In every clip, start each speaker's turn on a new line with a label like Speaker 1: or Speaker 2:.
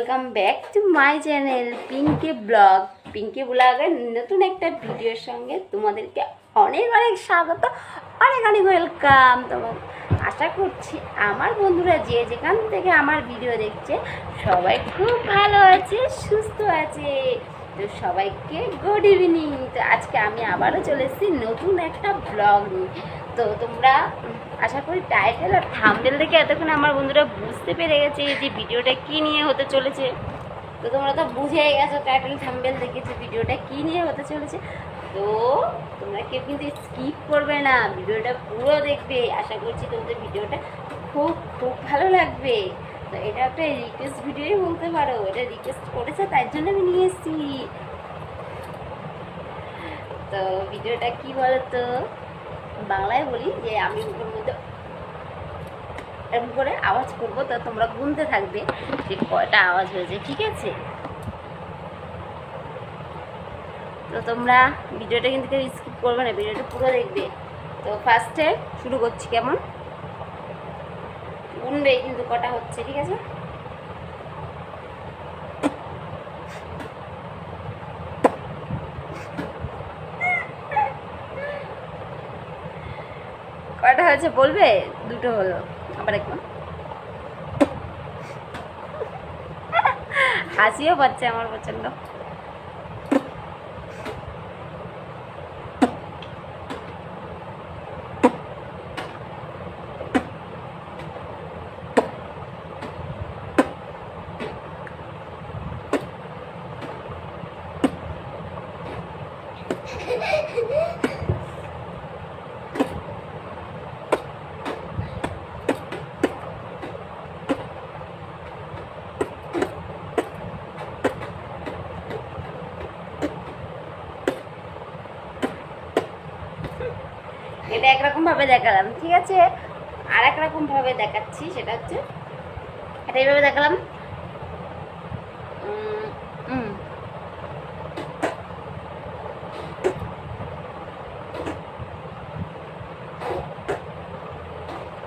Speaker 1: Welcome back to my channel Pinky blog. Pinky ব্লগের নতুন একটা ভিডিওর সঙ্গে তোমাদেরকে অনেক অনেক স্বাগত, অনেক অনেক ওয়েলকাম। তোমার আশা করছি আমার বন্ধুরা যে যেখান থেকে আমার ভিডিও দেখছে সবাই খুব ভালো আছে, সুস্থ আছে। তো সবাইকে গুড ইভিনিং। তো আজকে আমি আবারও চলে এসেছি নতুন একটা ব্লগ নিয়ে। তো তোমরা আশা করি টাইটেল আর থাম্বনেল দেখে এতক্ষণে আমার বন্ধুরা বুঝতে পেরে গেছে যে ভিডিওটা কী নিয়ে হতে চলেছে। তো তোমরা তো বুঝেই গেছো টাইটেল থাম্বনেল দেখে যে ভিডিওটা কী নিয়ে হতে চলেছে। তো তোমরা কেউ কিন্তু স্কিপ করবে না, ভিডিওটা পুরো দেখবে। আশা করছি তোমাদের ভিডিওটা খুব খুব ভালো লাগবে। তো এটা একটা রিকোয়েস্ট ভিডিওই বলতে পারো, এটা রিকোয়েস্ট করেছে তাই জন্য আমি নিয়ে এসেছি। তো ভিডিওটা কি বলতো, বাংলায় বলি যে আমি ওর মধ্যে এরকম করে আওয়াজ করবো, তো তোমরা গুনতে থাকবে যে কয়টা আওয়াজ হয়েছে, ঠিক আছে? তো তোমরা ভিডিওটা কিন্তু কেউ স্কিপ করবে না, ভিডিওটা পুরো দেখবে। তো ফার্স্টে শুরু করছি, কেমন গুনবে কিন্তু কটা হচ্ছে, ঠিক আছে? কটা হয়েছে বলবে? দুটো হলো, আবার একবার হাসিও পাচ্ছে আমার প্রচন্ড। এটা একরকম ভাবে দেখালাম, ঠিক আছে? আর একরকম ভাবে দেখাচ্ছি, সেটা হচ্ছে এটা এইভাবে দেখালাম।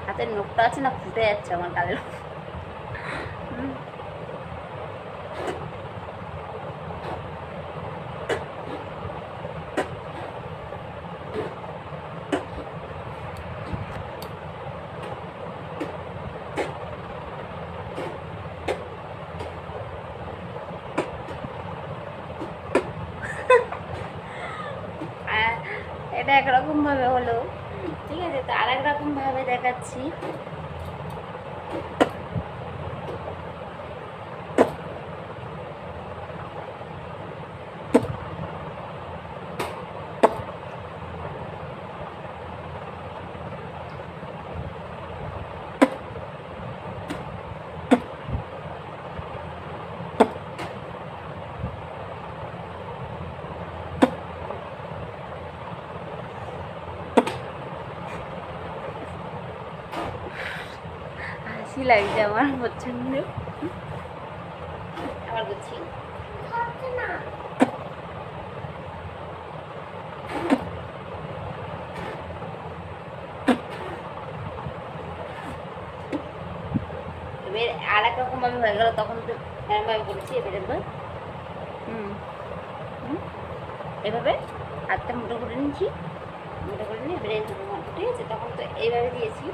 Speaker 1: হাতের নখটা আছে না, ফুটে যাচ্ছে আমার গালের। এটা একরকম ভাবে হলো, ঠিক আছে? তো আর একরকম ভাবে দেখাচ্ছি। হাসি লাগছে আমার প্রচন্ড। আবার বলছি, এবার আর এক রকম ভাবে হয়ে গেল, তখন তো এরকমভাবে বলেছি। এবার একবার এভাবে হাতটা মোটো করে নিচ্ছি, মোটো করে নিয়ে ব্রেন দুটো মাত্র, ঠিক আছে? তখন তো এইভাবে দিয়েছি।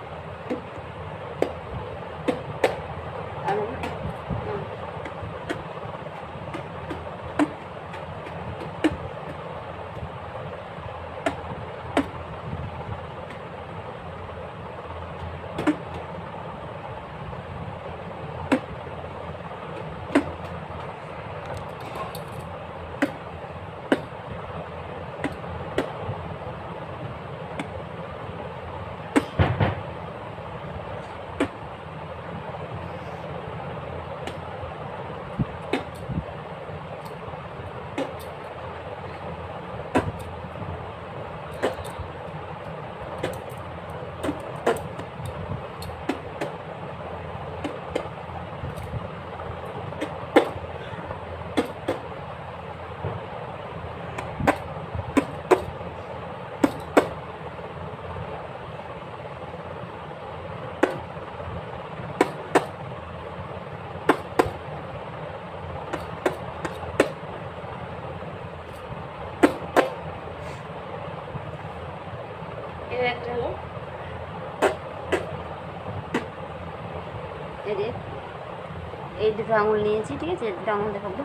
Speaker 1: এই দুটো আঙুল নিয়েছি, ঠিক আছে, দুটো আঙুল দেখাবো।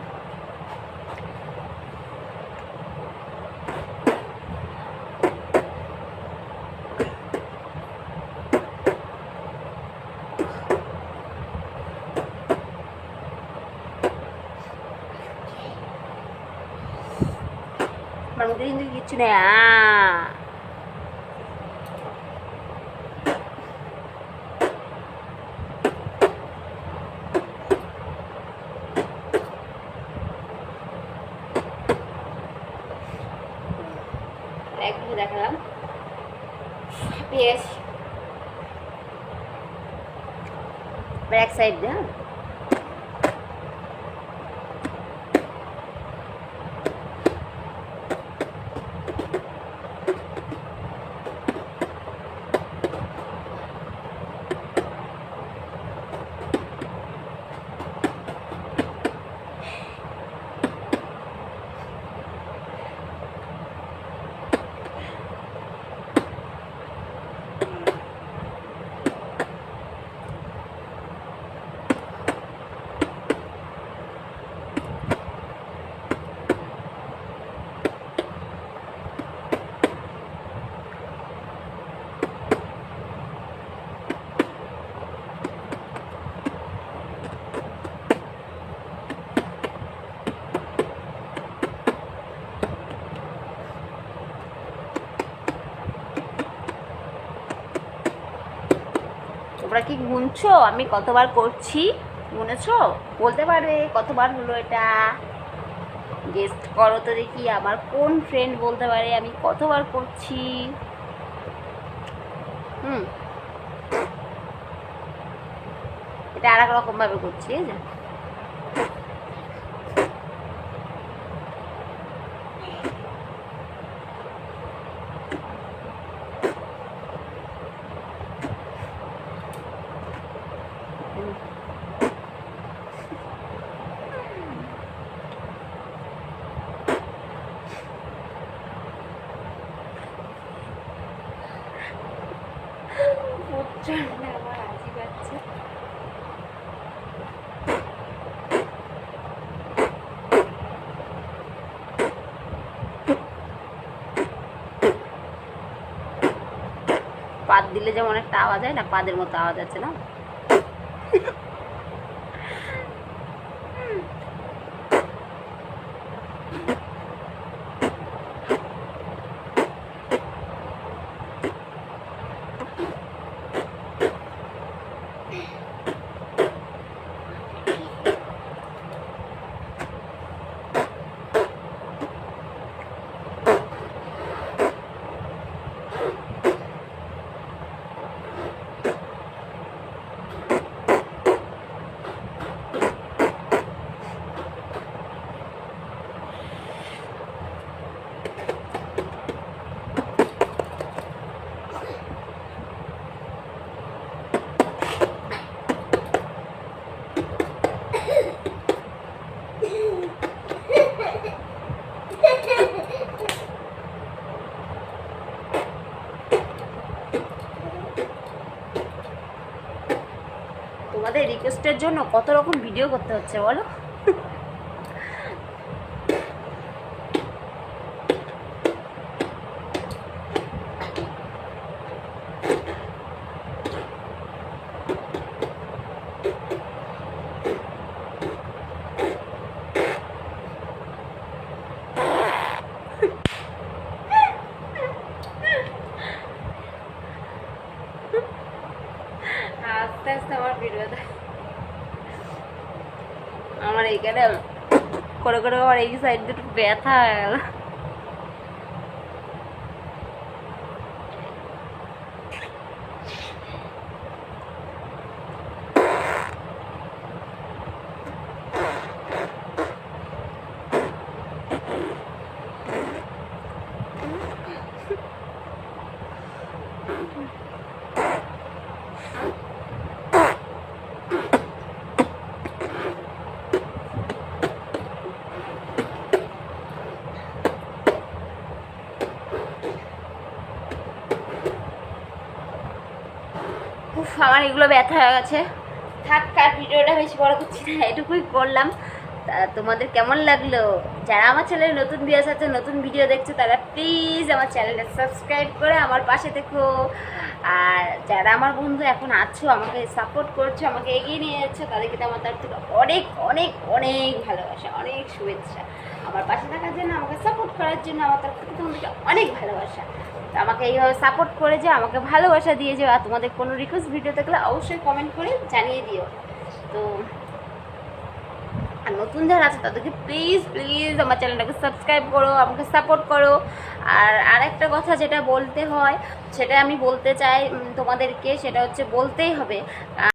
Speaker 1: আমার মধ্যে কিন্তু কিচ্ছু নেই। একটু দেখালাম, পেঁয়াজ ব্যাক সাইড দিয়ে। তোমরা কি গুনছো আমি কতবার করছি? গুনেছো? বলতে পারবে কতবার হলো এটা? গেস্ট করো তো দেখি, আমার কোন ফ্রেন্ড বলতে পারে আমি কতবার করছি। এটা আর এক রকম ভাবে করছি, এই যে আমার হাসি পাচ্ছে। পাত দিলে যেমন একটা আওয়াজ হয় না, পাদের মতো আওয়াজ আছে না? তোমাদের রিকোয়েস্টের জন্য কত রকম ভিডিও করতে হচ্ছে বলো। আস্তে আস্তে আমার ভিডিও আমার এইখানে করে করে আমার এই সাইড দুটো ব্যথা হয়ে গেল। আমার এগুলো ব্যথা হয়ে গেছে। থাক, আর ভিডিওটা বেশি বড় করছি না, এটুকুই করলাম। তা তোমাদের কেমন লাগলো? যারা আমার চ্যানেলে নতুন ভিউয়ার্স আছে, নতুন ভিডিও দেখছো, তারা প্লিজ আমার চ্যানেলটা সাবস্ক্রাইব করে আমার পাশে থেকো। আর যারা আমার বন্ধু এখন আছো, আমাকে সাপোর্ট করছো, আমাকে এগিয়ে নিয়ে যাচ্ছ, তাদেরকে তো আমার তরফ থেকে অনেক অনেক অনেক ভালোবাসা, অনেক শুভেচ্ছা। আমার পাশে থাকার জন্য, আমাকে সাপোর্ট করার জন্য আমার তরফ থেকে তোমাদেরকে অনেক ভালোবাসা। তো আমাকে এইভাবে সাপোর্ট করে যাও, আমাকে ভালোবাসা দিয়ে যাও। আর তোমাদের কোনো রিকোয়েস্ট ভিডিও থাকলে অবশ্যই কমেন্ট করে জানিয়ে দিও। তো আর নতুন যারা আছে তাদেরকে প্লিজ প্লিজ আমার চ্যানেলটাকে সাবস্ক্রাইব করো, আমাকে সাপোর্ট করো। আর আরেকটা কথা যেটা বলতে হয়, সেটা আমি বলতে চাই তোমাদেরকে, সেটা হচ্ছে বলতেই হবে।